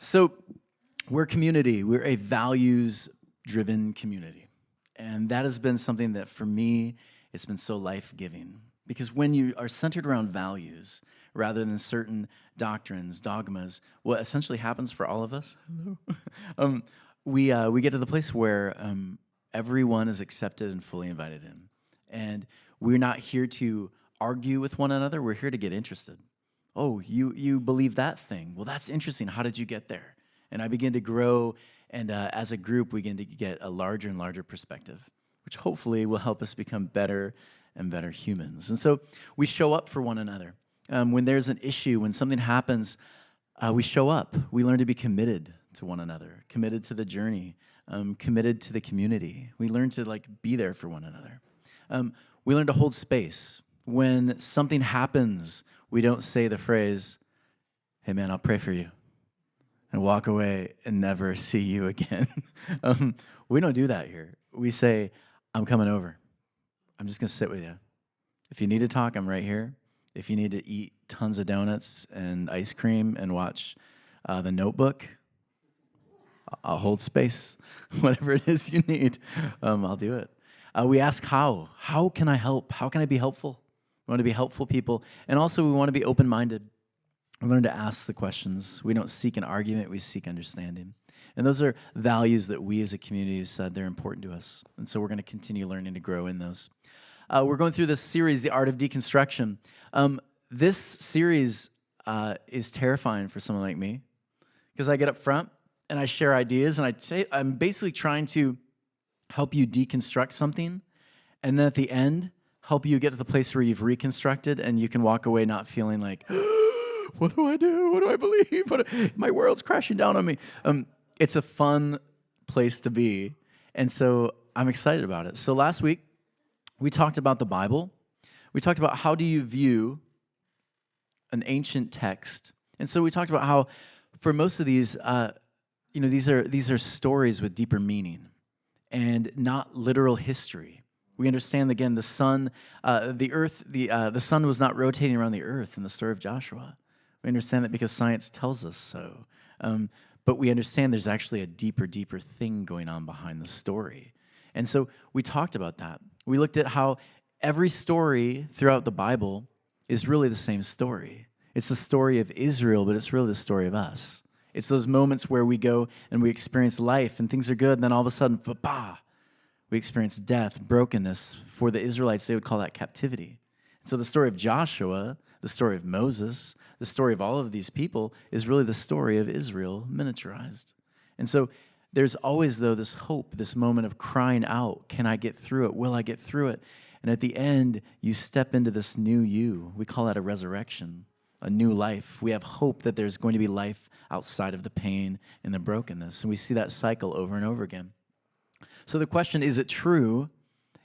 So we're a community. We're a values-driven community. And that has been something that, for me, it's been so life-giving. Because when you are centered around values, rather than certain doctrines, dogmas, what essentially happens for all of us, we get to the place where everyone is accepted and fully invited in. And we're not here to argue with one another. We're here to get interested. Oh, you believe that thing. Well, that's interesting. How did you get there? And I begin to grow, and as a group, we begin to get a larger and larger perspective, which hopefully will help us become better and better humans. And so we show up for one another. When there's an issue, when something happens, we show up. We learn to be committed to one another, committed to the journey, committed to the community. We learn to be there for one another. We learn to hold space. When something happens, we don't say the phrase, "Hey man, I'll pray for you," and walk away and never see you again. We don't do that here. We say, "I'm coming over. I'm just going to sit with you. If you need to talk, I'm right here. If you need to eat tons of donuts and ice cream and watch The Notebook, I'll hold space. Whatever it is you need, I'll do it." We ask how. How can I help? How can I be helpful? We want to be helpful people. And also we want to be open-minded. We learn to ask the questions. We don't seek an argument. We seek understanding. And those are values that we as a community have said they're important to us. And so we're going to continue learning to grow in those. We're going through this series, The Art of Deconstruction. This series is terrifying for someone like me because I get up front and I share ideas, and I'm basically trying to help you deconstruct something, and then at the end, help you get to the place where you've reconstructed and you can walk away not feeling like, what do I do? What do I believe? My world's crashing down on me. It's a fun place to be, and so I'm excited about it. So last week, we talked about the Bible. We talked about how do you view an ancient text. And so we talked about how for most of these, these are stories with deeper meaning and not literal history. We understand, again, the sun, the sun was not rotating around the earth in the story of Joshua. We understand that because science tells us so. But we understand there's actually a deeper thing going on behind the story. And so we talked about that. We looked at how every story throughout the Bible is really the same story. It's the story of Israel, but it's really the story of us. It's those moments where we go and we experience life and things are good, and then all of a sudden, ba-ba, we experience death, brokenness. For the Israelites, they would call that captivity. And so the story of Joshua, the story of Moses, the story of all of these people is really the story of Israel miniaturized. And so there's always, though, this hope, this moment of crying out, can I get through it? Will I get through it? And at the end, you step into this new you. We call that a resurrection, a new life. We have hope that there's going to be life outside of the pain and the brokenness. And we see that cycle over and over again. So the question, is it true,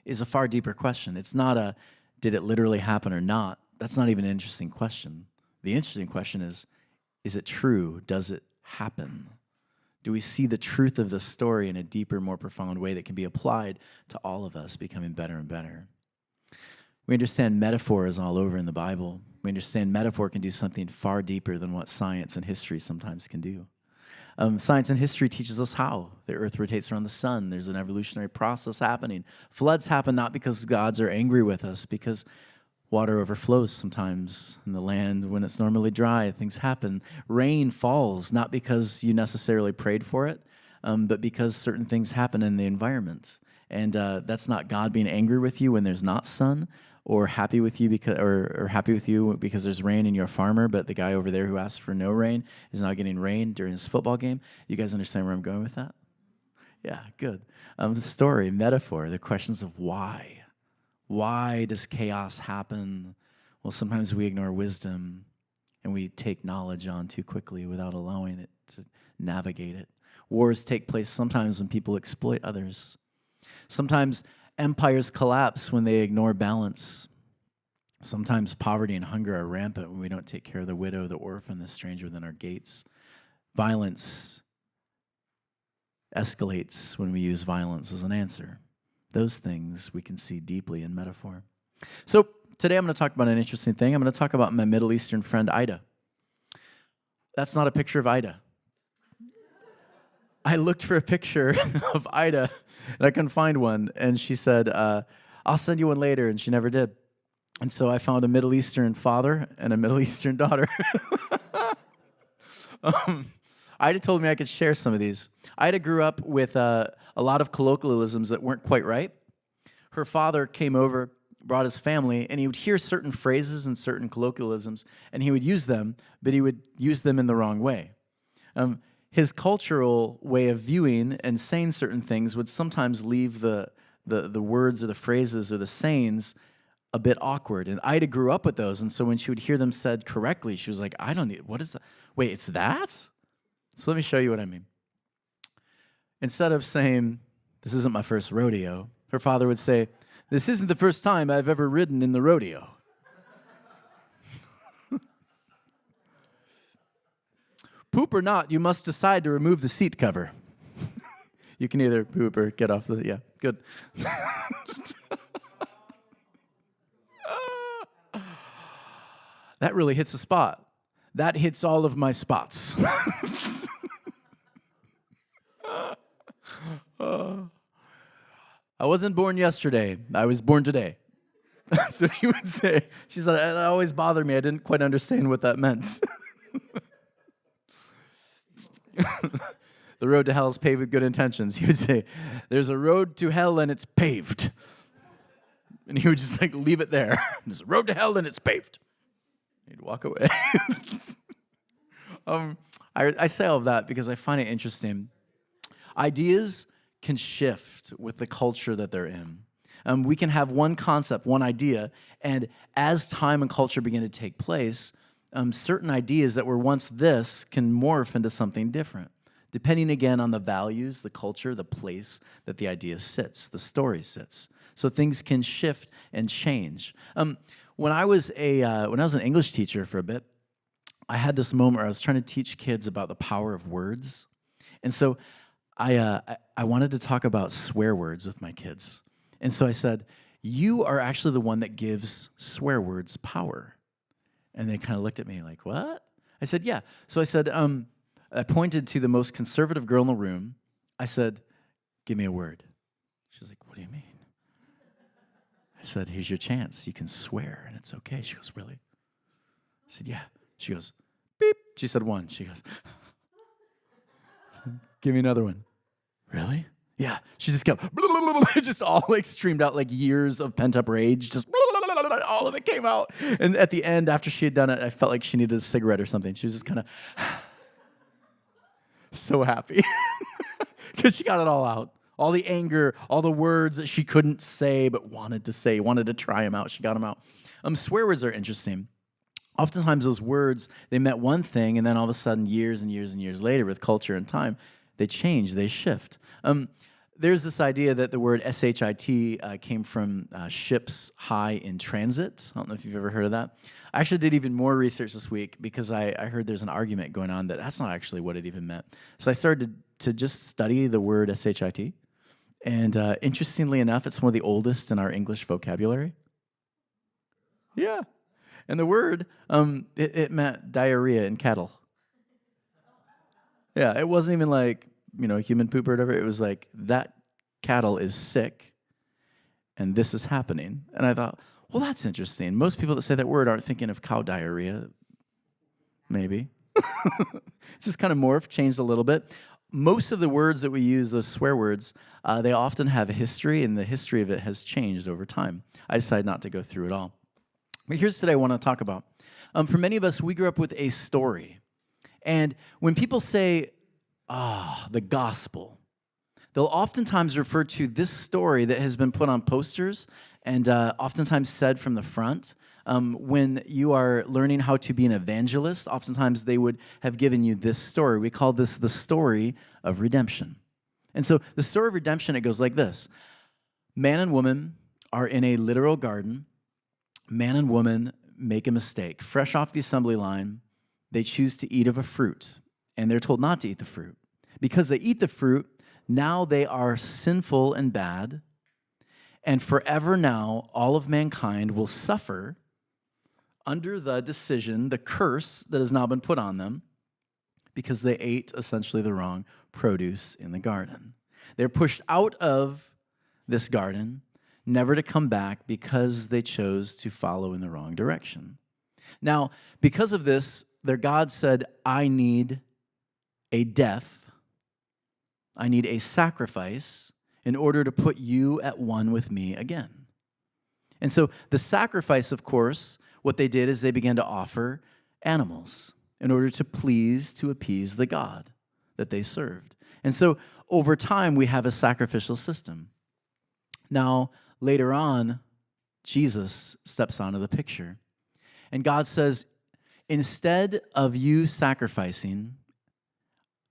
is a far deeper question. It's not a, did it literally happen or not? That's not even an interesting question. The interesting question is it true? Does it happen? Do we see the truth of the story in a deeper, more profound way that can be applied to all of us becoming better and better? We understand metaphor is all over in the Bible. We understand metaphor can do something far deeper than what science and history sometimes can do. Science and history teaches us how. The earth rotates around the sun. There's an evolutionary process happening. Floods happen not because gods are angry with us, because water overflows sometimes in the land when it's normally dry. Things happen. Rain falls not because you necessarily prayed for it, but because certain things happen in the environment. And that's not God being angry with you when there's not sun, or happy with you because there's rain and you're a farmer, but the guy over there who asked for no rain is now getting rain during his football game. You guys understand where I'm going with that? Yeah, good. The story, metaphor, the questions of why. Why does chaos happen? Well, sometimes we ignore wisdom and we take knowledge on too quickly without allowing it to navigate it. Wars take place sometimes when people exploit others. Sometimes empires collapse when they ignore balance. Sometimes poverty and hunger are rampant when we don't take care of the widow, the orphan, the stranger within our gates. Violence escalates when we use violence as an answer. Those things we can see deeply in metaphor. So today I'm going to talk about an interesting thing. I'm going to talk about my Middle Eastern friend, Ida. That's not a picture of Ida. I looked for a picture of Ida, and I couldn't find one. And she said, I'll send you one later, and she never did. And so I found a Middle Eastern father and a Middle Eastern daughter. Ida told me I could share some of these. Ida grew up with a lot of colloquialisms that weren't quite right. Her father came over, brought his family, and he would hear certain phrases and certain colloquialisms, and he would use them, but he would use them in the wrong way. His cultural way of viewing and saying certain things would sometimes leave the words or the phrases or the sayings a bit awkward. And Ida grew up with those, and so when she would hear them said correctly, she was like, I don't need, what is that? Wait, it's that? So let me show you what I mean. Instead of saying, this isn't my first rodeo, her father would say, this isn't the first time I've ever ridden in the rodeo. Poop or not, you must decide to remove the seat cover. You can either poop or get off the, yeah, good. That really hits a spot. That hits all of my spots. I wasn't born yesterday. I was born today. That's what he would say. She said, it always bothered me. I didn't quite understand what that meant. The road to hell is paved with good intentions. He would say, there's a road to hell and it's paved. And he would just like leave it there. There's a road to hell and it's paved. He'd walk away. I say all of that because I find it interesting. Ideas can shift with the culture that they're in. We can have one concept, one idea, and as time and culture begin to take place, certain ideas that were once this can morph into something different, depending again on the values, the culture, the place that the idea sits, the story sits. So things can shift and change. When I was an English teacher for a bit, I had this moment where I was trying to teach kids about the power of words, and so I wanted to talk about swear words with my kids. And so I said, you are actually the one that gives swear words power. And they kind of looked at me like, what? I said, yeah. So I said, I pointed to the most conservative girl in the room. I said, give me a word. She was like, what do you mean? I said, here's your chance. You can swear, and it's okay. She goes, really? I said, yeah. She goes, beep. She said one. She goes, give me another one. Really? Yeah. She just kept, just all like streamed out like years of pent-up rage. Just all of it came out. And at the end, after she had done it, I felt like she needed a cigarette or something. She was just kind of so happy because she got it all out. All the anger, all the words that she couldn't say but wanted to say, wanted to try them out. She got them out. Swear words are interesting. Oftentimes those words, they meant one thing, and then all of a sudden, years and years and years later, with culture and time, they change, they shift. There's this idea that the word shit came from ships high in transit. I don't know if you've ever heard of that. I actually did even more research this week because I heard there's an argument going on that that's not actually what it even meant. So I started to just study the word shit. And interestingly enough, it's one of the oldest in our English vocabulary. Yeah. And the word, it meant diarrhea in cattle. Yeah, it wasn't even like, human poop or whatever. It was like, that cattle is sick, and this is happening. And I thought, well, that's interesting. Most people that say that word aren't thinking of cow diarrhea. Maybe. It's just kind of morphed, changed a little bit. Most of the words that we use, those swear words, they often have a history, and the history of it has changed over time. I decided not to go through it all. But here's today I want to talk about. For many of us, we grew up with a story. And when people say, the gospel, they'll oftentimes refer to this story that has been put on posters and oftentimes said from the front. When you are learning how to be an evangelist, oftentimes they would have given you this story. We call this the story of redemption. And so the story of redemption, it goes like this. Man and woman are in a literal garden. Man and woman make a mistake. Fresh off the assembly line, they choose to eat of a fruit, and they're told not to eat the fruit. Because they eat the fruit, now they are sinful and bad, and forever now all of mankind will suffer under the decision, the curse that has now been put on them, because they ate essentially the wrong produce in the garden. They're pushed out of this garden, never to come back because they chose to follow in the wrong direction. Now, because of this, their God said, I need a death, I need a sacrifice in order to put you at one with me again. And so the sacrifice, of course, what they did is they began to offer animals in order to appease the God that they served. And so over time, we have a sacrificial system. Now, later on, Jesus steps onto the picture. And God says, instead of you sacrificing,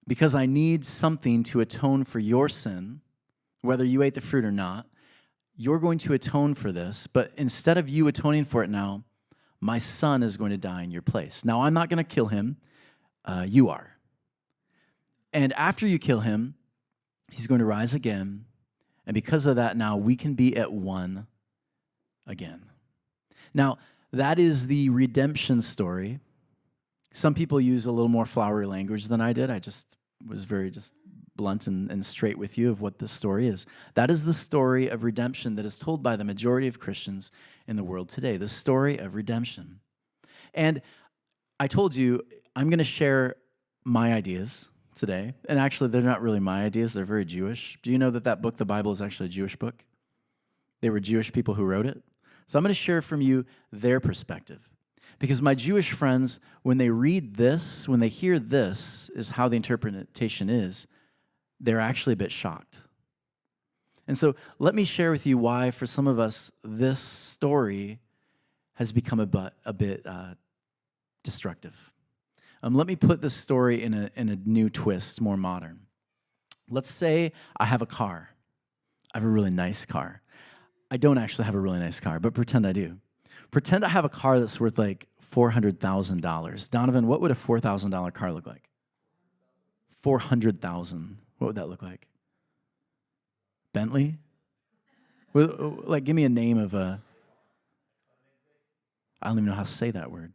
because I need something to atone for your sin, whether you ate the fruit or not, you're going to atone for this. But instead of you atoning for it now, my son is going to die in your place. Now, I'm not going to kill him. You are. And after you kill him, he's going to rise again. And because of that, now we can be at one again. Now, that is the redemption story. Some people use a little more flowery language than I did. I just was very blunt and straight with you of what this story is. That is the story of redemption that is told by the majority of Christians in the world today, the story of redemption. And I told you, I'm going to share my ideas today. And actually, they're not really my ideas. They're very Jewish. Do you know that book, the Bible, is actually a Jewish book? They were Jewish people who wrote it. So I'm going to share from you their perspective. Because my Jewish friends, when they read this, when they hear this is how the interpretation is, they're actually a bit shocked. And so let me share with you why, for some of us, this story has become a bit destructive. Let me put this story in a new twist, more modern. Let's say I have a car. I have a really nice car. I don't actually have a really nice car, but pretend I do. Pretend I have a car that's worth like $400,000. Donovan, what would a $4,000 car look like? $400,000. What would that look like? Bentley? Like, give me a name of a... I don't even know how to say that word.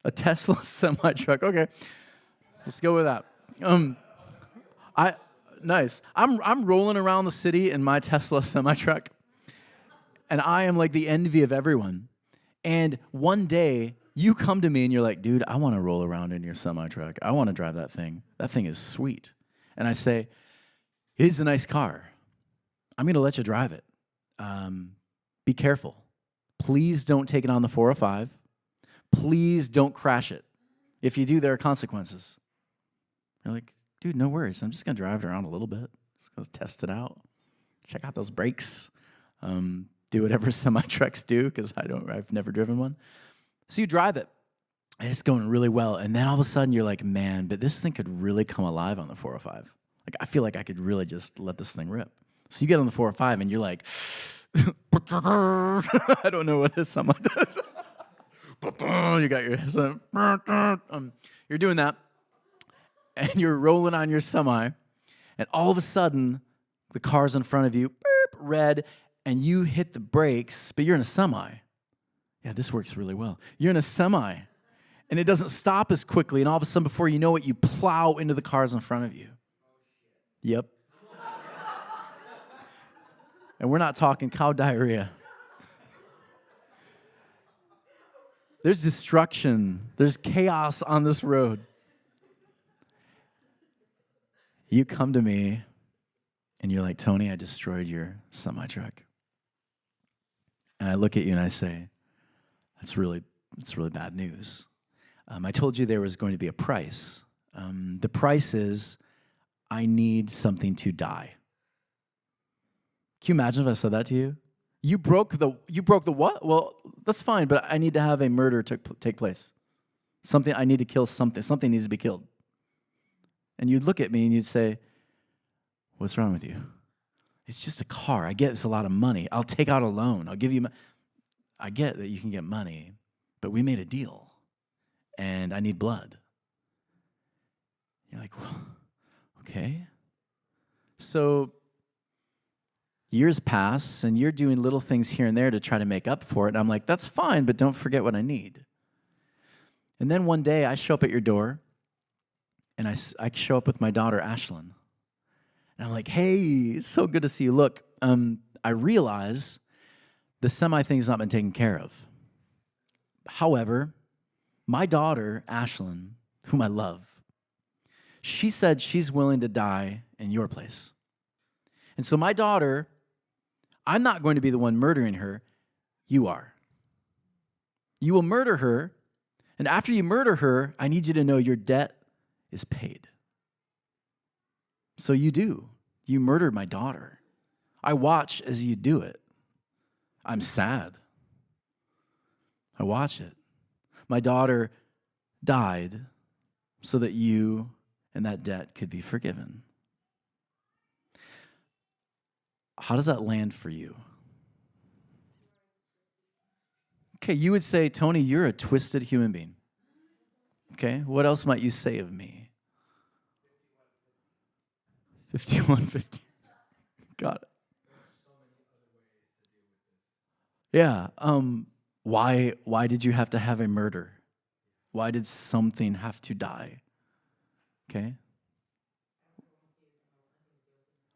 A Tesla semi-truck. Okay, let's go with that. Nice. I'm rolling around the city in my Tesla semi-truck, and I am like the envy of everyone. And one day, you come to me and you're like, dude, I want to roll around in your semi-truck. I want to drive that thing. That thing is sweet. And I say, it is a nice car. I'm going to let you drive it. Be careful. Please don't take it on the 405. Please don't crash it. If you do, there are consequences. You're like, dude, no worries. I'm just going to drive it around a little bit. Just going to test it out. Check out those brakes. Do whatever semi-trucks do, because I've never driven one. So you drive it, and it's going really well. And then all of a sudden, you're like, man, but this thing could really come alive on the 405. Like, I feel like I could really just let this thing rip. So you get on the 405, and you're like, I don't know what this someone does. You got your, you're doing that, and you're rolling on your semi, and all of a sudden, the car's in front of you, beep, red, and you hit the brakes, but you're in a semi. Yeah, this works really well. You're in a semi, and it doesn't stop as quickly, and all of a sudden, before you know it, you plow into the cars in front of you. Yep. And we're not talking cow diarrhea. There's destruction. There's chaos on this road. You come to me, and you're like, Tony, I destroyed your semi-truck. And I look at you and I say, that's really bad news. I told you there was going to be a price. The price is I need something to die. Can you imagine if I said that to you? You broke the what? Well, that's fine, but I need to have a murder take place. Something, I need to kill something. Something needs to be killed. And you'd look at me and you'd say, what's wrong with you? It's just a car. I get it's a lot of money. I'll take out a loan. I'll give you I get that you can get money, but we made a deal, and I need blood. You're like, well, okay. So years pass, and you're doing little things here and there to try to make up for it. And I'm like, that's fine, but don't forget what I need. And then one day I show up at your door, and I show up with my daughter, Ashlyn. And I'm like, hey, it's so good to see you. Look, I realize the semi thing's not been taken care of. However, my daughter, Ashlyn, whom I love, she said she's willing to die in your place. And so my daughter, I'm not going to be the one murdering her. You are. You will murder her, and after you murder her, I need you to know your debt is paid. So you do. You murdered my daughter. I watch as you do it. I'm sad. I watch it. My daughter died so that you and that debt could be forgiven. How does that land for you? Okay, you would say, Tony, you're a twisted human being. Okay, what else might you say of me? 5150. Got it. Yeah. Why did you have to have a murder? Why did something have to die? Okay.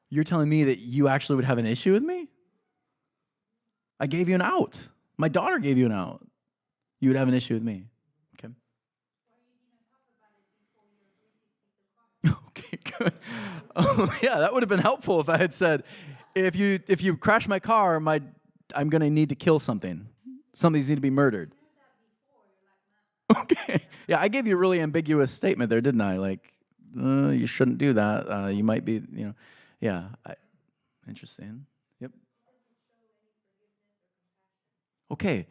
You're telling me that you actually would have an issue with me? I gave you an out. My daughter gave you an out. You would have an issue with me. Okay. Okay, good. Oh, yeah, that would have been helpful if I had said, if you crash my car, I'm going to need to kill something. Something's need to be murdered. Okay. Yeah, I gave you a really ambiguous statement there, didn't I? Like, you shouldn't do that. You might be, yeah. Interesting. Yep. Okay.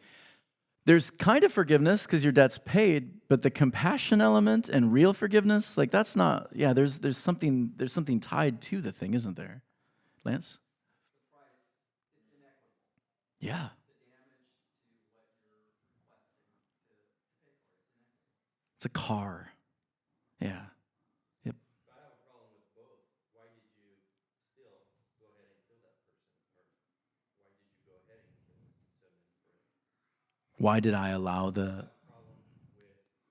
There's kind of forgiveness because your debt's paid, but the compassion element and real forgiveness, like that's not, yeah, there's something tied to the thing, isn't there? Lance? Yeah. It's a car. Yeah. Yep. I have a problem with both. Why did you still go ahead and kill that person? Or why did you go ahead and kill him to amend for it? Why did I allow I the... have a problem with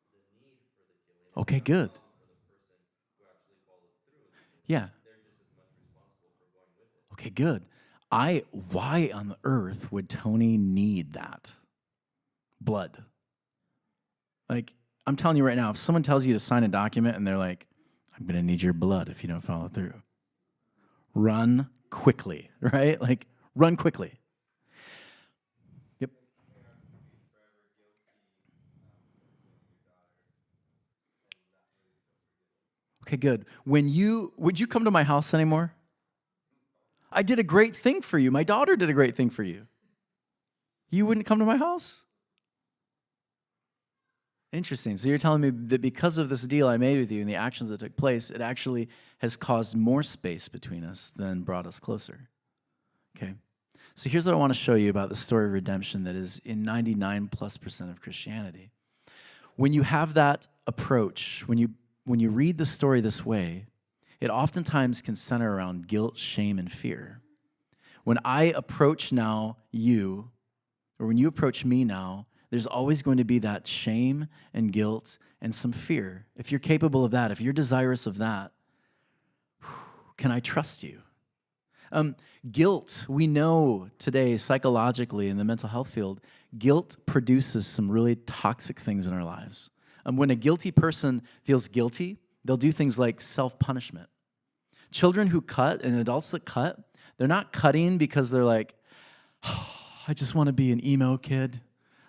the need for the killing. Okay, I have good. a problem for the person who actually followed through with the killing. Yeah. They're just as much responsible for going with it. Okay, good. Why on the earth would Tony need that? Blood. Like, I'm telling you right now, if someone tells you to sign a document and they're like, I'm going to need your blood if you don't follow through, run quickly, right? Like, run quickly. Yep. Okay, good. Would you come to my house anymore? I did a great thing for you. My daughter did a great thing for you. You wouldn't come to my house? Interesting. So you're telling me that because of this deal I made with you and the actions that took place, it actually has caused more space between us than brought us closer. Okay. So here's what I want to show you about the story of redemption that is in 99+% of Christianity. When you have that approach, when you read the story this way, it oftentimes can center around guilt, shame, and fear. When I approach now you, or when you approach me now, there's always going to be that shame and guilt and some fear. If you're capable of that, if you're desirous of that, can I trust you? Guilt, we know today psychologically in the mental health field, guilt produces some really toxic things in our lives. When a guilty person feels guilty, they'll do things like self-punishment. Children who cut and adults that cut, they're not cutting because they're like, oh, I just want to be an emo kid.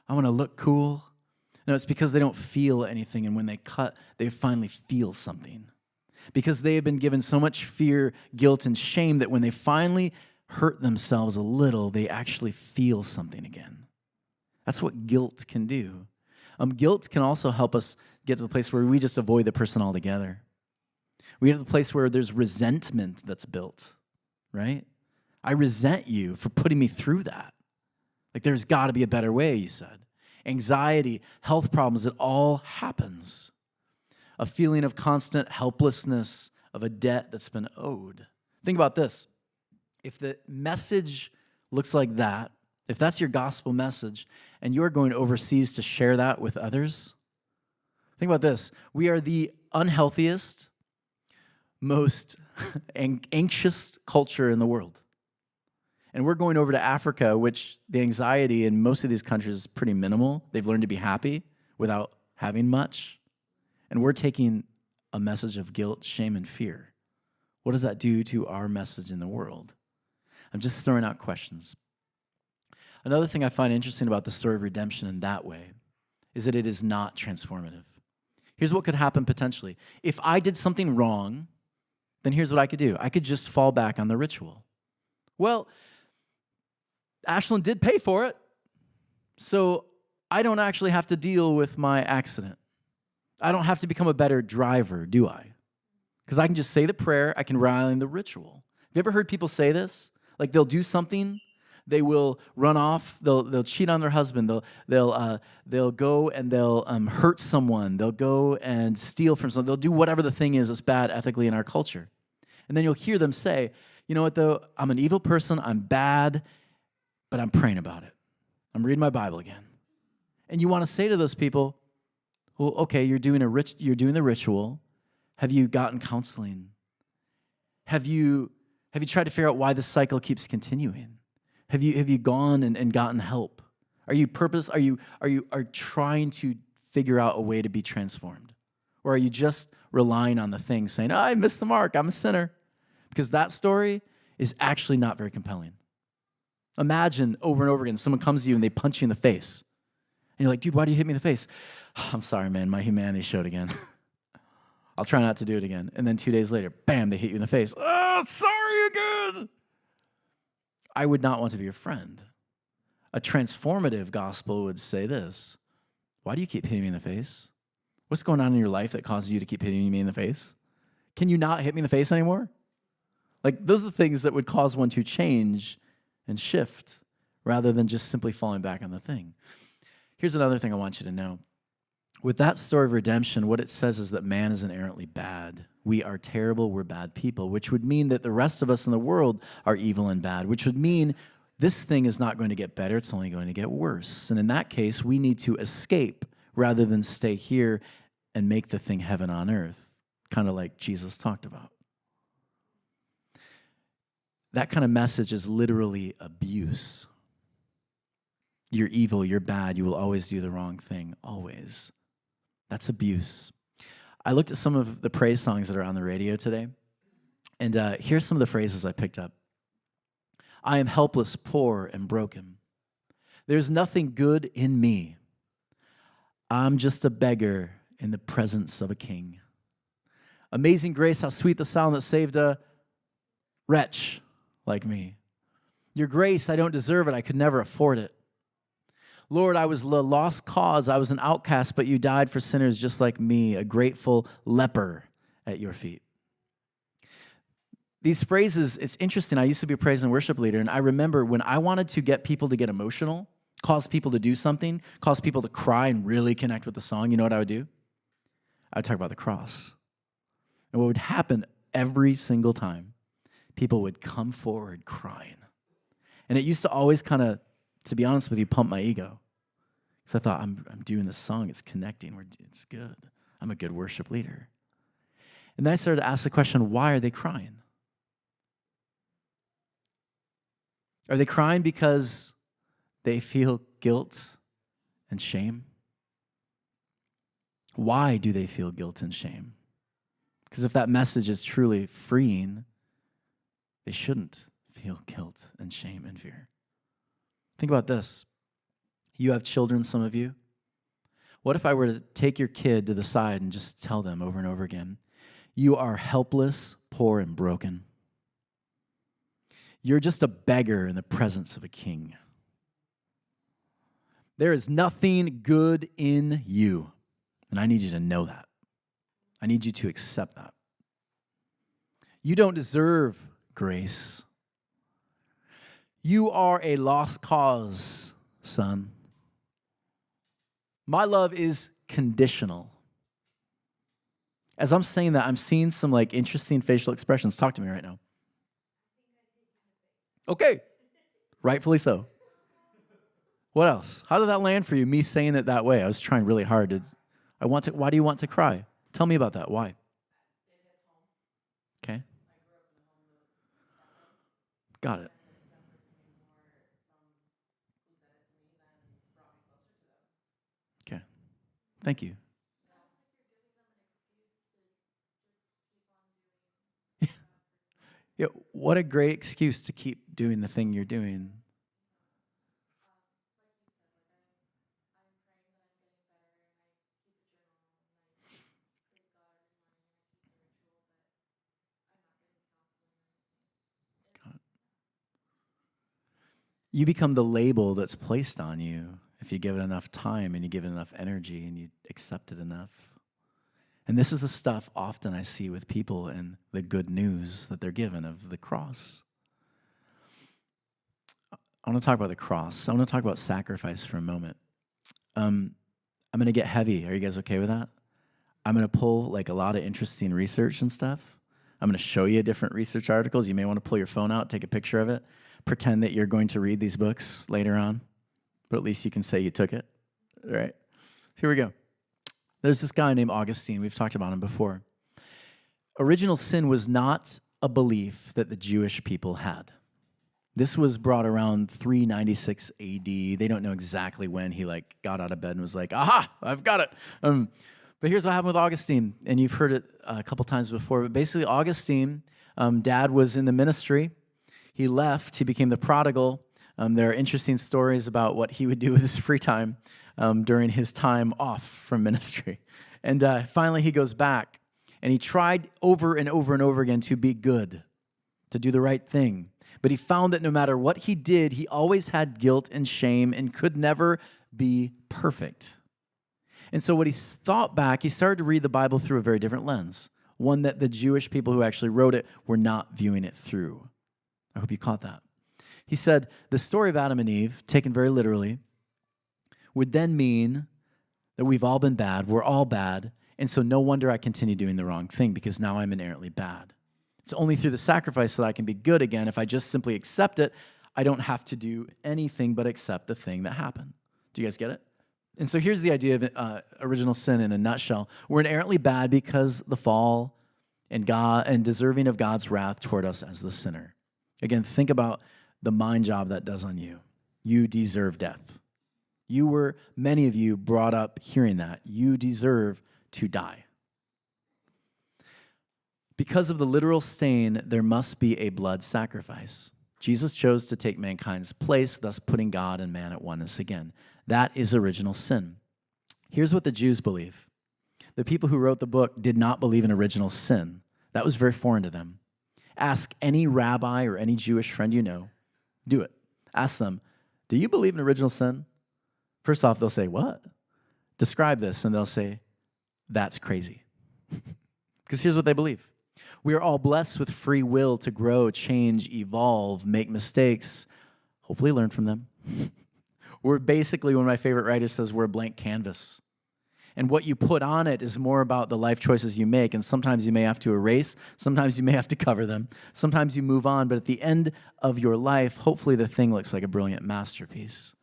I want to look cool. No, it's because they don't feel anything, and when they cut, they finally feel something. Because they have been given so much fear, guilt, and shame that when they finally hurt themselves a little, they actually feel something again. That's what guilt can do. Guilt can also help us get to the place where we just avoid the person altogether. We get to the place where there's resentment that's built, right? I resent you for putting me through that. Like, there's got to be a better way, you said. Anxiety, health problems, it all happens. A feeling of constant helplessness of a debt that's been owed. Think about this. If the message looks like that, if that's your gospel message, and you're going overseas to share that with others, Think about this. We are the unhealthiest, most anxious culture in the world. And we're going over to Africa, which the anxiety in most of these countries is pretty minimal. They've learned to be happy without having much. And we're taking a message of guilt, shame, and fear. What does that do to our message in the world? I'm just throwing out questions. Another thing I find interesting about the story of redemption in that way is that it is not transformative. Here's what could happen potentially. If I did something wrong, then here's what I could do. I could just fall back on the ritual. Well, Ashland did pay for it, so I don't actually have to deal with my accident. I don't have to become a better driver, do I? Because I can just say the prayer, I can rely on the ritual. Have you ever heard people say this? Like they'll do something, they will run off, they'll cheat on their husband, they'll go and they'll hurt someone, they'll go and steal from someone, they'll do whatever the thing is that's bad ethically in our culture. And then you'll hear them say, you know what though, I'm an evil person, I'm bad, but I'm praying about it. I'm reading my Bible again. And you want to say to those people, well, okay, you're doing the ritual. Have you gotten counseling? Have you tried to figure out why the cycle keeps continuing? Have you gone and gotten help? Are you trying to figure out a way to be transformed? Or are you just relying on the thing saying, oh, I missed the mark, I'm a sinner? Because that story is actually not very compelling. Imagine over and over again, someone comes to you and they punch you in the face. And you're like, dude, why do you hit me in the face? Oh, I'm sorry, man, my humanity showed again. I'll try not to do it again. And then 2 days later, bam, they hit you in the face. Oh, sorry again. I would not want to be your friend. A transformative gospel would say this: why do you keep hitting me in the face? What's going on in your life that causes you to keep hitting me in the face? Can you not hit me in the face anymore? Like, those are the things that would cause one to change and shift rather than just simply falling back on the thing. Here's another thing I want you to know. With that story of redemption, what it says is that man is inherently bad. We are terrible, we're bad people, which would mean that the rest of us in the world are evil and bad, which would mean this thing is not going to get better, it's only going to get worse. And in that case, we need to escape rather than stay here and make the thing heaven on earth, kind of like Jesus talked about. That kind of message is literally abuse. You're evil, you're bad, you will always do the wrong thing, always. That's abuse. I looked at some of the praise songs that are on the radio today, and here's some of the phrases I picked up. I am helpless, poor, and broken. There's nothing good in me. I'm just a beggar in the presence of a king. Amazing grace, how sweet the sound that saved a wretch like me. Your grace, I don't deserve it. I could never afford it. Lord, I was the lost cause. I was an outcast, but you died for sinners just like me, a grateful leper at your feet. These phrases, it's interesting. I used to be a praise and worship leader, and I remember when I wanted to get people to get emotional, cause people to do something, cause people to cry and really connect with the song, you know what I would do? I would talk about the cross. And what would happen every single time, people would come forward crying. And it used to always kind of, to be honest with you, pump my ego. Because I thought, I'm doing this song, it's connecting, it's good. I'm a good worship leader. And then I started to ask the question, why are they crying? Are they crying because they feel guilt and shame? Why do they feel guilt and shame? Because if that message is truly freeing, they shouldn't feel guilt and shame and fear. Think about this. You have children, some of you. What if I were to take your kid to the side and just tell them over and over again, you are helpless, poor, and broken. You're just a beggar in the presence of a king. There is nothing good in you, and I need you to know that. I need you to accept that. You don't deserve grace. You are a lost cause, son. My love is conditional. As I'm saying that, I'm seeing some interesting facial expressions. Talk to me right now. Okay, rightfully so. What else? How did that land for you, me saying it that way? I was trying really hard to Why do you want to cry? Tell me about that. Why? Okay. Got it. Okay. Thank you. Yeah, what a great excuse to keep doing the thing you're doing. You become the label that's placed on you if you give it enough time and you give it enough energy and you accept it enough. And this is the stuff often I see with people and the good news that they're given of the cross. I want to talk about the cross. I want to talk about sacrifice for a moment. I'm going to get heavy. Are you guys okay with that? I'm going to pull like a lot of interesting research and stuff. I'm going to show you different research articles. You may want to pull your phone out, take a picture of it, pretend that you're going to read these books later on, but at least you can say you took it. All right? Here we go. There's this guy named Augustine. We've talked about him before. Original sin was not a belief that the Jewish people had. This was brought around 396 AD. They don't know exactly when he got out of bed and was like, aha, I've got it. But here's what happened with Augustine, and you've heard it a couple times before. But basically, Augustine, dad was in the ministry. He left. He became the prodigal. There are interesting stories about what he would do with his free time during his time off from ministry. And finally, he goes back, and he tried over and over and over again to be good, to do the right thing. But he found that no matter what he did, he always had guilt and shame and could never be perfect. And so what he thought back, he started to read the Bible through a very different lens, one that the Jewish people who actually wrote it were not viewing it through. I hope you caught that. He said, the story of Adam and Eve, taken very literally, would then mean that we've all been bad, we're all bad, and so no wonder I continue doing the wrong thing because now I'm inherently bad. It's only through the sacrifice that I can be good again. If I just simply accept it, I don't have to do anything but accept the thing that happened. Do you guys get it? And so here's the idea of original sin in a nutshell. We're inherently bad because the fall and God and deserving of God's wrath toward us as the sinner. Again, think about the mind job that does on you. You deserve death. Many of you brought up hearing that. You deserve to die. Because of the literal stain, there must be a blood sacrifice. Jesus chose to take mankind's place, thus putting God and man at oneness again. That is original sin. Here's what the Jews believe. The people who wrote the book did not believe in original sin. That was very foreign to them. Ask any rabbi or any Jewish friend you know. Do it. Ask them, do you believe in original sin? First off, they'll say, what? Describe this, and they'll say, that's crazy. Because here's what they believe. We are all blessed with free will to grow, change, evolve, make mistakes, hopefully learn from them. We're basically, one of my favorite writers says, we're a blank canvas. And what you put on it is more about the life choices you make. And sometimes you may have to erase. Sometimes you may have to cover them. Sometimes you move on. But at the end of your life, hopefully the thing looks like a brilliant masterpiece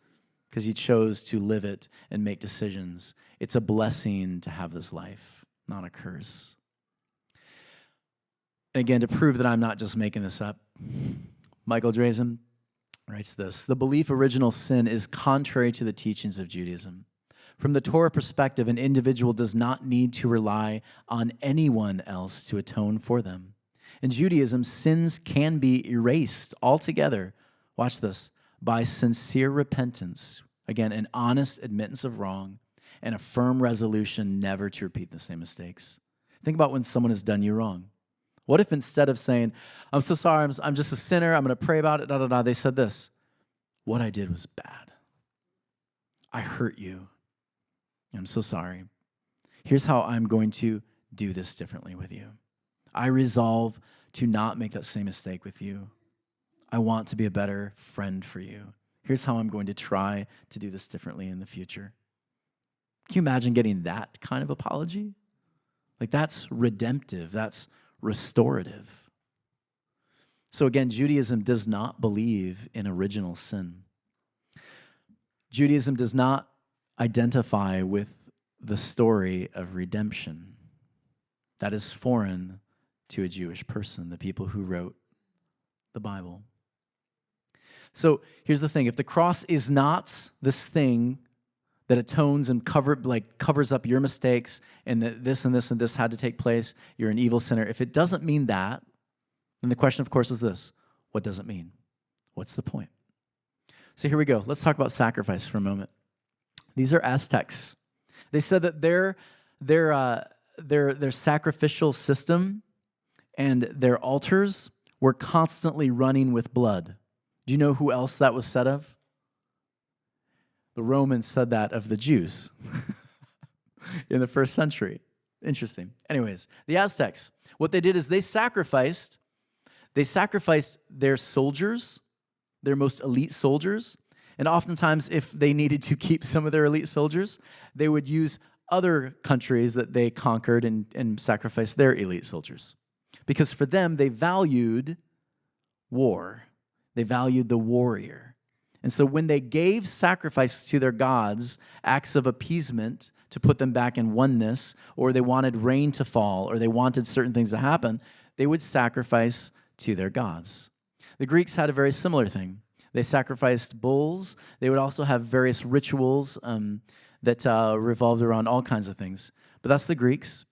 because you chose to live it and make decisions. It's a blessing to have this life, not a curse. And again, to prove that I'm not just making this up, Michael Drazen writes this: the belief original sin is contrary to the teachings of Judaism. From the Torah perspective, an individual does not need to rely on anyone else to atone for them. In Judaism, sins can be erased altogether, watch this, by sincere repentance, again, an honest admittance of wrong, and a firm resolution never to repeat the same mistakes. Think about when someone has done you wrong. What if instead of saying, I'm so sorry, I'm just a sinner, I'm going to pray about it, they said this: what I did was bad. I hurt you. I'm so sorry. Here's how I'm going to do this differently with you. I resolve to not make that same mistake with you. I want to be a better friend for you. Here's how I'm going to try to do this differently in the future. Can you imagine getting that kind of apology? That's redemptive. That's restorative. So again, Judaism does not believe in original sin. Judaism does not identify with the story of redemption. That is foreign to a Jewish person, the people who wrote the Bible. So here's the thing. If the cross is not this thing that atones and covers up your mistakes and that this and this and this had to take place, you're an evil sinner. If it doesn't mean that, then the question, of course, is this. What does it mean? What's the point? So here we go. Let's talk about sacrifice for a moment. These are Aztecs. They said that their sacrificial system and their altars were constantly running with blood. Do you know who else that was said of? The Romans said that of the Jews in the first century. Interesting. Anyways, the Aztecs, what they did is they sacrificed their soldiers, their most elite soldiers, and oftentimes if they needed to keep some of their elite soldiers, they would use other countries that they conquered and sacrifice their elite soldiers. Because for them, they valued war. They valued the warrior. And so when they gave sacrifice to their gods, acts of appeasement to put them back in oneness, or they wanted rain to fall, or they wanted certain things to happen, they would sacrifice to their gods. The Greeks had a very similar thing. They sacrificed bulls. They would also have various rituals that revolved around all kinds of things. But that's the Greeks.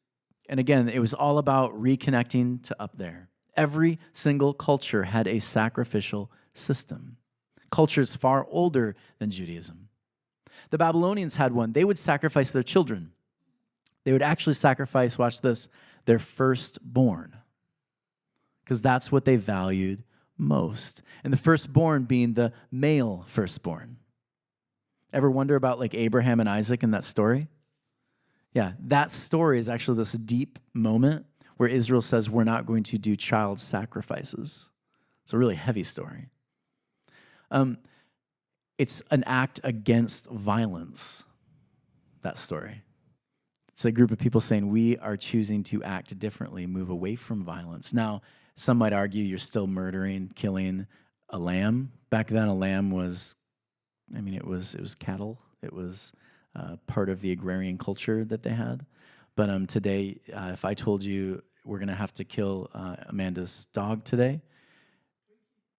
And again, it was all about reconnecting to up there. Every single culture had a sacrificial system. Cultures far older than Judaism. The Babylonians had one. They would sacrifice their children. They would actually sacrifice, watch this, their firstborn. Because that's what they valued most. And the firstborn being the male firstborn. Ever wonder about like Abraham and Isaac in that story? Yeah, that story is actually this deep moment where Israel says we're not going to do child sacrifices. It's a really heavy story. It's an act against violence, that story. It's a group of people saying we are choosing to act differently, move away from violence. Now, some might argue you're still murdering, killing a lamb. Back then, a lamb was, it was cattle. It was part of the agrarian culture that they had. But today, if I told you we're going to have to kill Amanda's dog today,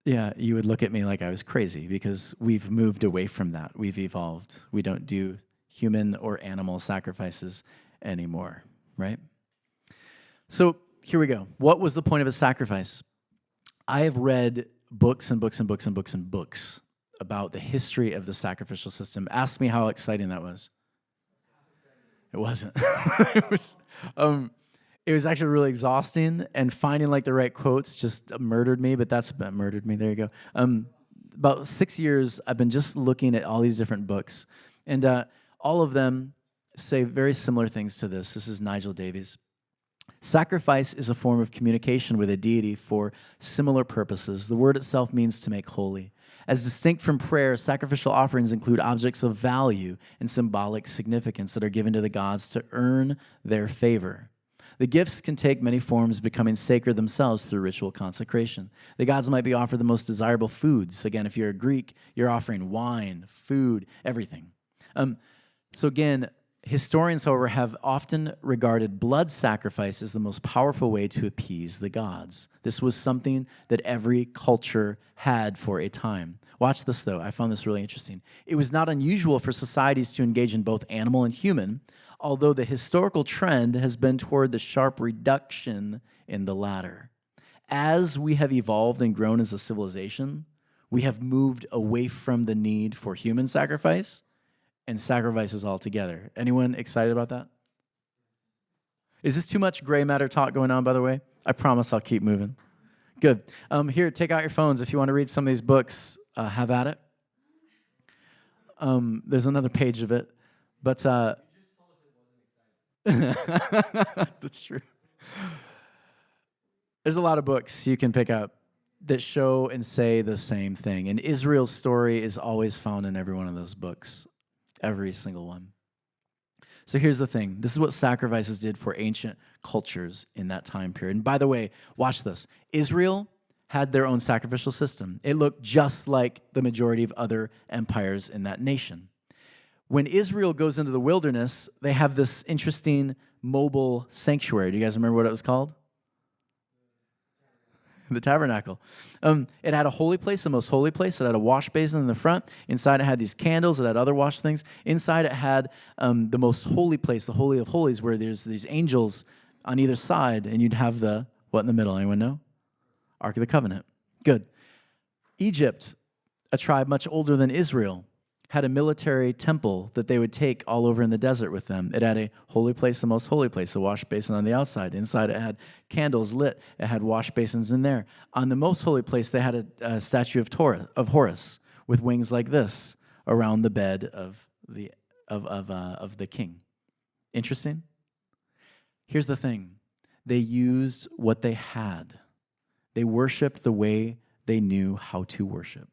yeah, you would look at me like I was crazy because we've moved away from that. We've evolved. We don't do human or animal sacrifices anymore, right? So here we go. What was the point of a sacrifice? I have read books and books and books and books and books about the history of the sacrificial system. Ask me how exciting that was. It wasn't. It was actually really exhausting, and finding like the right quotes just murdered me, but that's murdered me. There you go. About 6 years, I've been just looking at all these different books, and all of them say very similar things to this. This is Nigel Davies. Sacrifice is a form of communication with a deity for similar purposes. The word itself means to make holy. As distinct from prayer, sacrificial offerings include objects of value and symbolic significance that are given to the gods to earn their favor. The gifts can take many forms, becoming sacred themselves through ritual consecration. The gods might be offered the most desirable foods. Again, if you're a Greek, you're offering wine, food, everything. So again, historians, however, have often regarded blood sacrifice as the most powerful way to appease the gods. This was something that every culture had for a time. Watch this, though. I found this really interesting. It was not unusual for societies to engage in both animal and human, although the historical trend has been toward the sharp reduction in the latter. As we have evolved and grown as a civilization, we have moved away from the need for human sacrifice and sacrifices altogether. Anyone excited about that? Is this too much gray matter talk going on, by the way? I promise I'll keep moving. Good. Here, take out your phones if you want to read some of these books. Have at it. There's another page of it. But that's true. There's a lot of books you can pick up that show and say the same thing. And Israel's story is always found in every one of those books, every single one. So here's the thing. This is what sacrifices did for ancient cultures in that time period. And by the way, watch this. Israel had their own sacrificial system. It looked just like the majority of other empires in that nation. When Israel goes into the wilderness, they have this interesting mobile sanctuary. Do you guys remember what it was called? The tabernacle. It had a holy place, the most holy place. It had a wash basin in the front. Inside it had these candles. It had other wash things. Inside it had the most holy place, the Holy of Holies, where there's these angels on either side, and you'd have the, what in the middle? Anyone know? Ark of the Covenant. Good. Egypt, a tribe much older than Israel, had a military temple that they would take all over in the desert with them. It had a holy place, the most holy place, a wash basin on the outside. Inside it had candles lit. It had wash basins in there. On the most holy place, they had a statue of Horus with wings like this around the bed of the king. Interesting? Here's the thing. They used what they had. They worshiped the way they knew how to worship.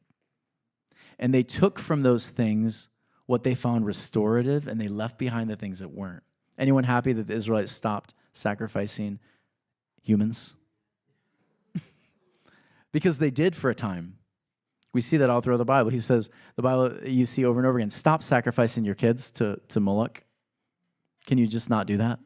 And they took from those things what they found restorative, and they left behind the things that weren't. Anyone happy that the Israelites stopped sacrificing humans? Because they did for a time. We see that all throughout the Bible. He says, the Bible you see over and over again, stop sacrificing your kids to Moloch. Can you just not do that?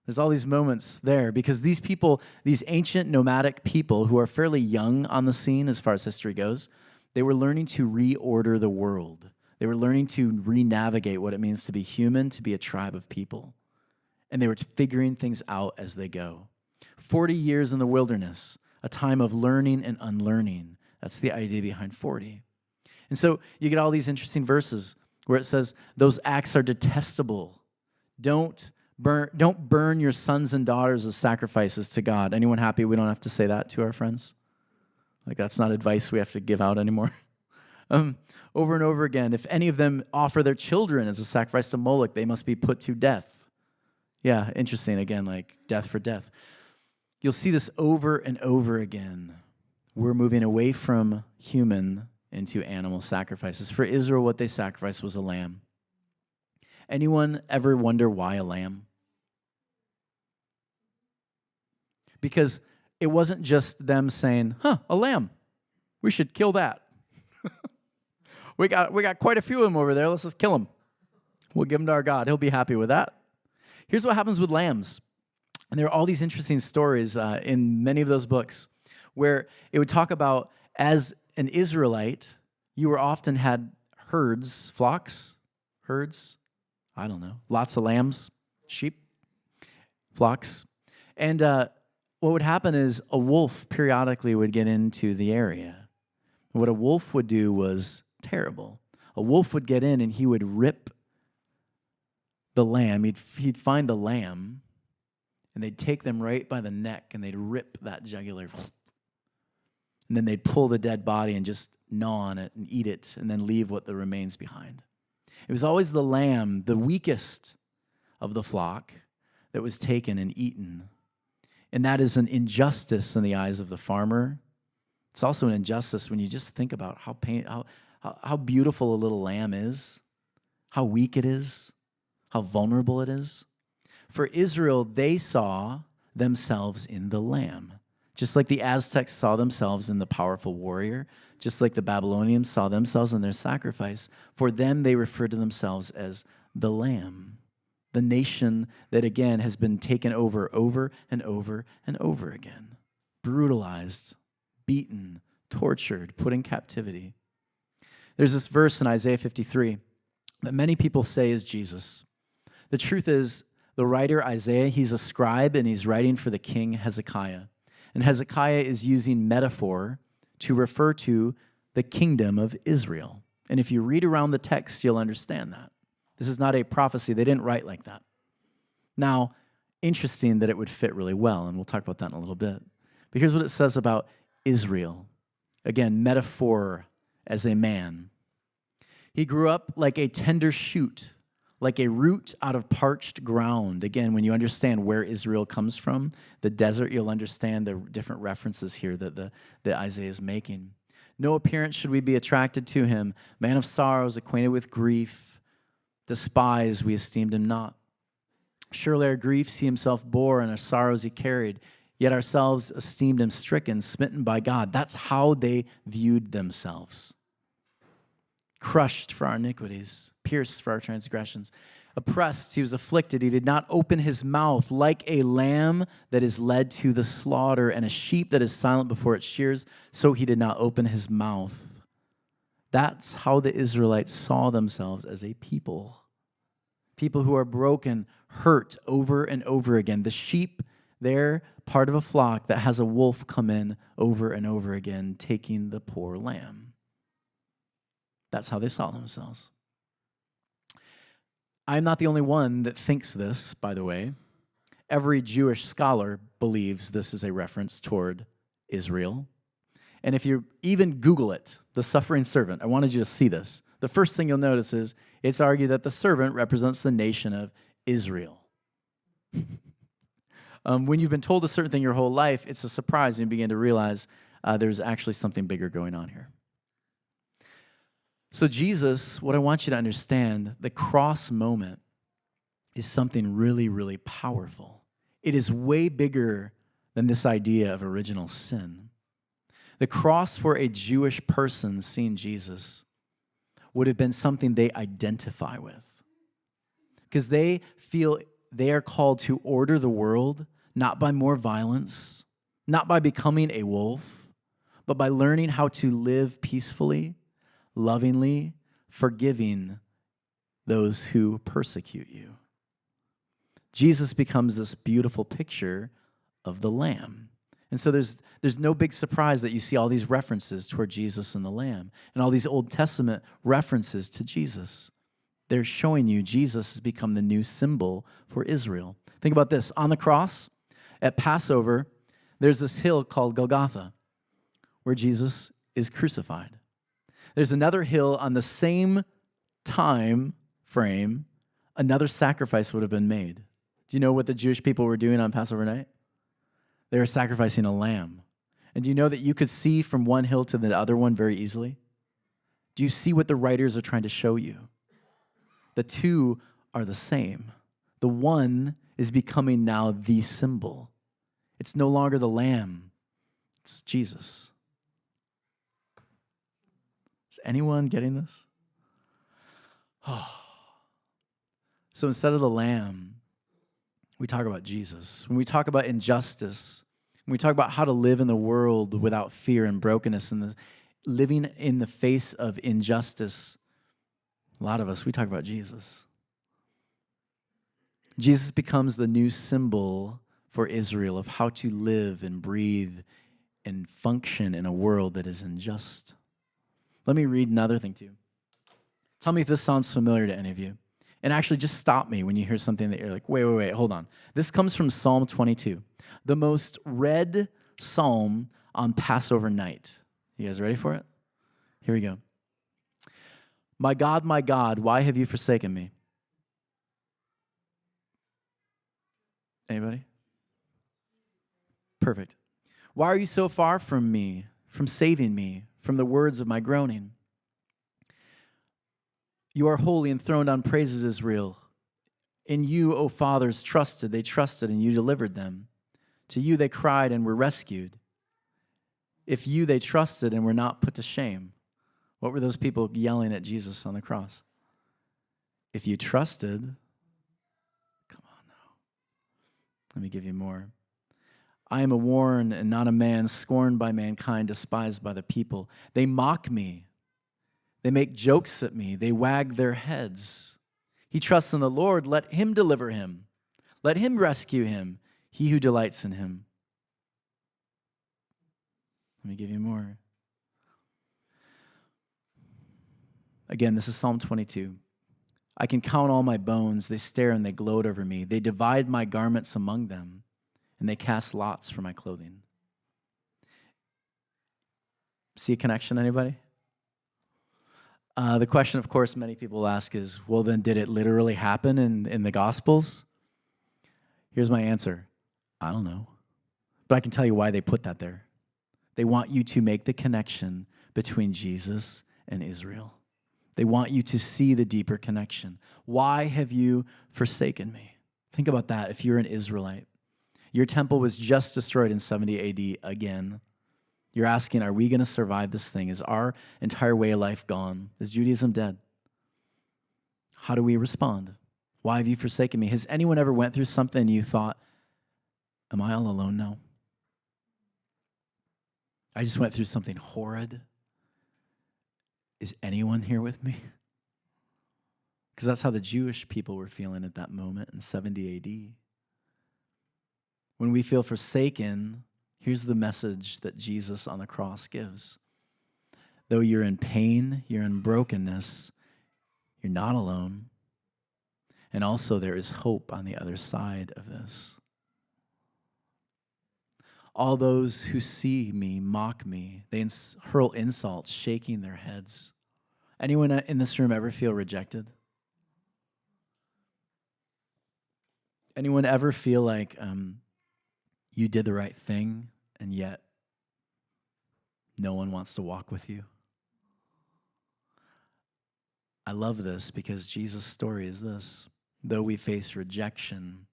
There's all these moments there because these people, these ancient nomadic people who are fairly young on the scene as far as history goes, they were learning to reorder the world. They were learning to re-navigate what it means to be human, to be a tribe of people. And they were figuring things out as they go. 40 years in the wilderness, a time of learning and unlearning. That's the idea behind 40. And so you get all these interesting verses where it says, those acts are detestable. Don't burn your sons and daughters as sacrifices to God. Anyone happy we don't have to say that to our friends? Like, that's not advice we have to give out anymore. Over and over again, if any of them offer their children as a sacrifice to Moloch, they must be put to death. Yeah, interesting. Again, like death for death. You'll see this over and over again. We're moving away from human into animal sacrifices. For Israel, what they sacrificed was a lamb. Anyone ever wonder why a lamb? Because it wasn't just them saying, a lamb. We should kill that. we got quite a few of them over there. Let's just kill them. We'll give them to our God. He'll be happy with that. Here's what happens with lambs. And there are all these interesting stories in many of those books where it would talk about, as an Israelite, you were often had herds, flocks, herds, I don't know, lots of lambs, sheep, flocks. And what would happen is a wolf periodically would get into the area. What a wolf would do was terrible. A wolf would get in and he would rip the lamb. He'd find the lamb and they'd take them right by the neck and they'd rip that jugular. And then they'd pull the dead body and just gnaw on it and eat it and then leave what the remains behind. It was always the lamb, the weakest of the flock, that was taken and eaten. And that is an injustice in the eyes of the farmer. It's also an injustice when you just think about how beautiful a little lamb is, how weak it is, how vulnerable it is. For Israel, they saw themselves in the lamb. Just like the Aztecs saw themselves in the powerful warrior, just like the Babylonians saw themselves in their sacrifice. For them, they referred to themselves as the lamb. The nation that, again, has been taken over and over and over again. Brutalized, beaten, tortured, put in captivity. There's this verse in Isaiah 53 that many people say is Jesus. The truth is, the writer Isaiah, he's a scribe and he's writing for the king Hezekiah. And Hezekiah is using metaphor to refer to the kingdom of Israel. And if you read around the text, you'll understand that. This is not a prophecy. They didn't write like that. Now, interesting that it would fit really well, and we'll talk about that in a little bit. But here's what it says about Israel. Again, metaphor as a man. He grew up like a tender shoot, like a root out of parched ground. Again, when you understand where Israel comes from, the desert, you'll understand the different references here that Isaiah is making. No appearance should we be attracted to him. Man of sorrows, acquainted with grief. Despised, we esteemed him not. Surely our griefs he himself bore, and our sorrows he carried. Yet ourselves esteemed him stricken, smitten by God. That's how they viewed themselves. crushed for our iniquities, pierced for our transgressions. Oppressed, he was afflicted. He did not open his mouth. Like a lamb that is led to the slaughter and a sheep that is silent before its shears, so he did not open his mouth. That's how the Israelites saw themselves as a people. People who are broken, hurt over and over again. The sheep, they're part of a flock that has a wolf come in over and over again, taking the poor lamb. That's how they saw themselves. I'm not the only one that thinks this, by the way. Every Jewish scholar believes this is a reference toward Israel. And if you even Google it, the suffering servant, I wanted you to see this. The first thing you'll notice is it's argued that the servant represents the nation of Israel. When you've been told a certain thing your whole life, it's a surprise and you begin to realize there's actually something bigger going on here. So Jesus, what I want you to understand, the cross moment is something really, really powerful. It is way bigger than this idea of original sin. The cross for a Jewish person seeing Jesus would have been something they identify with, because they feel they are called to order the world, not by more violence, not by becoming a wolf, but by learning how to live peacefully, lovingly, forgiving those who persecute you. Jesus becomes this beautiful picture of the Lamb. And so there's no big surprise that you see all these references toward Jesus and the Lamb, and all these Old Testament references to Jesus. They're showing you Jesus has become the new symbol for Israel. Think about this. On the cross, at Passover, there's this hill called Golgotha, where Jesus is crucified. There's another hill on the same time frame, another sacrifice would have been made. Do you know what the Jewish people were doing on Passover night? They were sacrificing a lamb. And do you know that you could see from one hill to the other one very easily? Do you see what the writers are trying to show you? The two are the same. The one is becoming now the symbol. It's no longer the lamb. It's Jesus. Is anyone getting this? Oh. So instead of the lamb, we talk about Jesus. When we talk about injustice, when we talk about how to live in the world without fear and brokenness and living in the face of injustice, a lot of us, we talk about Jesus. Jesus becomes the new symbol for Israel of how to live and breathe and function in a world that is unjust. Let me read another thing too. Tell me if this sounds familiar to any of you. And actually just stop me when you hear something that you're like, wait, hold on. This comes from Psalm 22, the most read psalm on Passover night. You guys ready for it? Here we go. My God, why have you forsaken me? Anybody? Perfect. Why are you so far from me, from saving me, from the words of my groaning? You are holy, enthroned on praises, Israel. In you, O fathers, trusted. They trusted, and you delivered them. To you they cried and were rescued. If you they trusted and were not put to shame. What were those people yelling at Jesus on the cross? If you trusted, come on now. Let me give you more. I am a worm and not a man, scorned by mankind, despised by the people. They mock me. They make jokes at me. They wag their heads. He trusts in the Lord. Let him deliver him. Let him rescue him, he who delights in him. Let me give you more. Again, this is Psalm 22. I can count all my bones. They stare and they gloat over me. They divide my garments among them, and they cast lots for my clothing. See a connection, anybody? The question, of course, many people ask is, well, then did it literally happen in the Gospels? Here's my answer. I don't know. But I can tell you why they put that there. They want you to make the connection between Jesus and Israel. They want you to see the deeper connection. Why have you forsaken me? Think about that if you're an Israelite. Your temple was just destroyed in 70 AD again. You're asking, are we going to survive this thing? Is our entire way of life gone? Is Judaism dead? How do we respond? Why have you forsaken me? Has anyone ever went through something and you thought, am I all alone now? I just went through something horrid. Is anyone here with me? Because that's how the Jewish people were feeling at that moment in 70 AD. When we feel forsaken, here's the message that Jesus on the cross gives. Though you're in pain, you're in brokenness, you're not alone. And also there is hope on the other side of this. All those who see me mock me. They hurl insults, shaking their heads. Anyone in this room ever feel rejected? Anyone ever feel like you did the right thing and yet no one wants to walk with you? I love this because Jesus' story is this. Though we face rejection,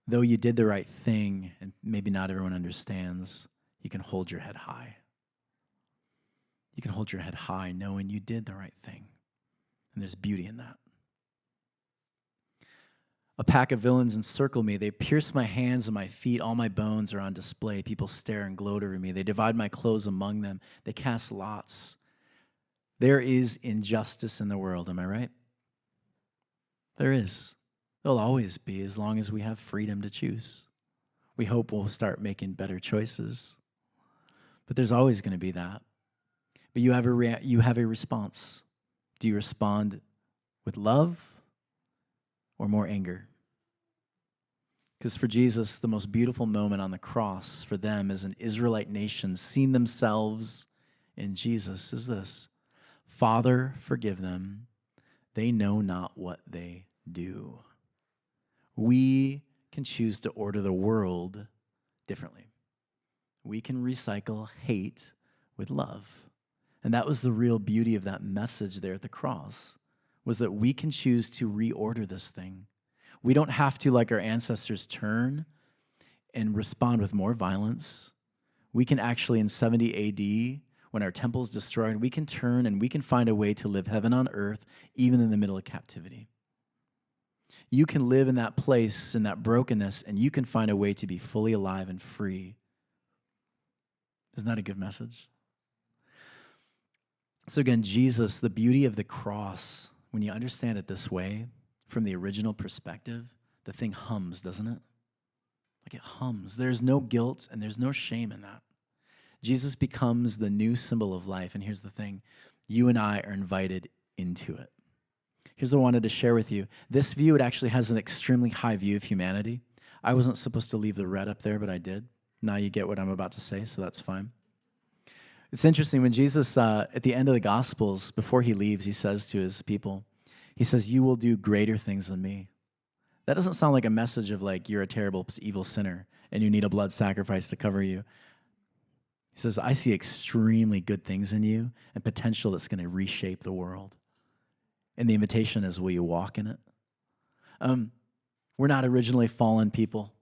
though you did the right thing and maybe not everyone understands, you can hold your head high. You can hold your head high knowing you did the right thing. And there's beauty in that. A pack of villains encircle me. They pierce my hands and my feet. All my bones are on display. People stare and gloat over me. They divide my clothes among them. They cast lots. There is injustice in the world, am I right? There is. There'll always be as long as we have freedom to choose. We hope we'll start making better choices. But there's always going to be that. But you have a response. Do you respond with love or more anger? Because for Jesus, the most beautiful moment on the cross for them as an Israelite nation, seeing themselves in Jesus, is this: Father, forgive them. They know not what they do. We can choose to order the world differently. We can recycle hate with love. And that was the real beauty of that message there at the cross, was that we can choose to reorder this thing. We don't have to, like our ancestors, turn and respond with more violence. We can actually, in 70 AD, when our temple's destroyed, we can turn and we can find a way to live heaven on earth, even in the middle of captivity. You can live in that place, in that brokenness, and you can find a way to be fully alive and free. Isn't that a good message? So again, Jesus, the beauty of the cross, when you understand it this way, from the original perspective, the thing hums, doesn't it? Like it hums. There's no guilt and there's no shame in that. Jesus becomes the new symbol of life. And here's the thing. You and I are invited into it. Here's what I wanted to share with you. This view, it actually has an extremely high view of humanity. I wasn't supposed to leave the red up there, but I did. Now you get what I'm about to say, so that's fine. It's interesting, when Jesus, at the end of the Gospels, before he leaves, he says to his people, he says, you will do greater things than me. That doesn't sound like a message of like, you're a terrible, evil sinner and you need a blood sacrifice to cover you. He says, I see extremely good things in you and potential that's going to reshape the world. And the invitation is, will you walk in it? We're not originally fallen people.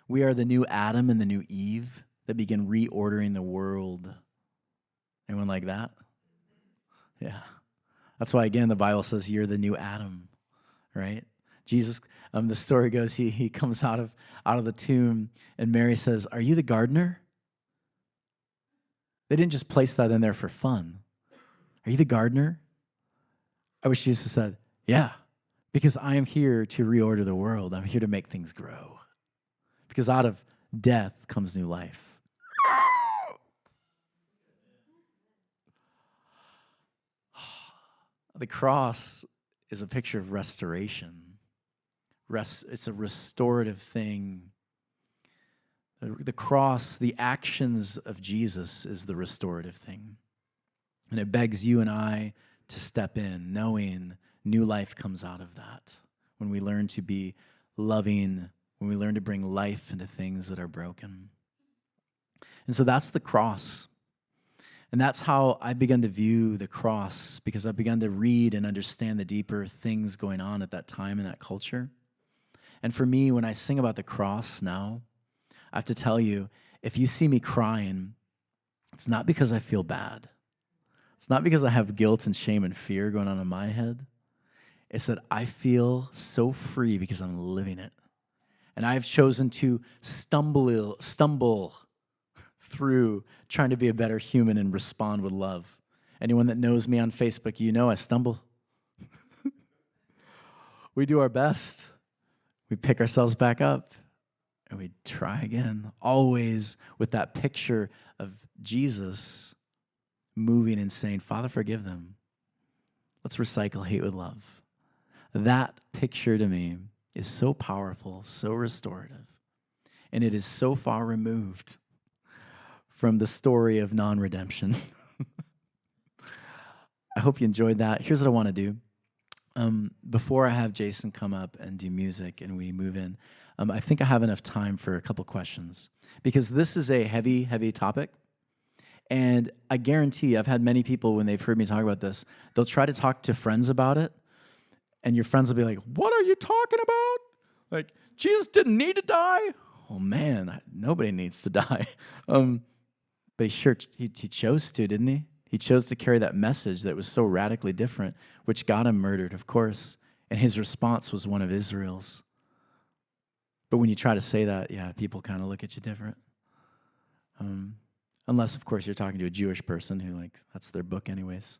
We are the new Adam and the new Eve that begin reordering the world. Anyone like that? Yeah. That's why, again, the Bible says you're the new Adam, right? Jesus, the story goes, he comes out of the tomb, and Mary says, are you the gardener? They didn't just place that in there for fun. Are you the gardener? I wish Jesus said, yeah, because I am here to reorder the world. I'm here to make things grow. Because out of death comes new life. The cross is a picture of restoration. It's a restorative thing. The cross, the actions of Jesus is the restorative thing. And it begs you and I to step in, knowing new life comes out of that. When we learn to be loving, when we learn to bring life into things that are broken. And so that's the cross. And that's how I began to view the cross, because I began to read and understand the deeper things going on at that time in that culture. And for me, when I sing about the cross now, I have to tell you, if you see me crying, it's not because I feel bad. It's not because I have guilt and shame and fear going on in my head. It's that I feel so free because I'm living it. And I've chosen to stumble through trying to be a better human and respond with love. Anyone that knows me on Facebook, you know I stumble. We do our best. We pick ourselves back up and we try again, always with that picture of Jesus moving and saying, Father, forgive them. Let's recycle hate with love. That picture to me is so powerful, so restorative, and it is so far removed from the story of non-redemption. I hope you enjoyed that. Here's what I want to do. Before I have Jason come up and do music and we move in, I think I have enough time for a couple questions because this is a heavy, heavy topic. And I guarantee I've had many people when they've heard me talk about this, they'll try to talk to friends about it. And your friends will be like, what are you talking about? Like, Jesus didn't need to die? Oh, man, nobody needs to die. But he chose to, didn't he? He chose to carry that message that was so radically different, which got him murdered, of course. And his response was one of Israel's. But when you try to say that, yeah, people kind of look at you different. Unless, of course, you're talking to a Jewish person who, like, that's their book anyways.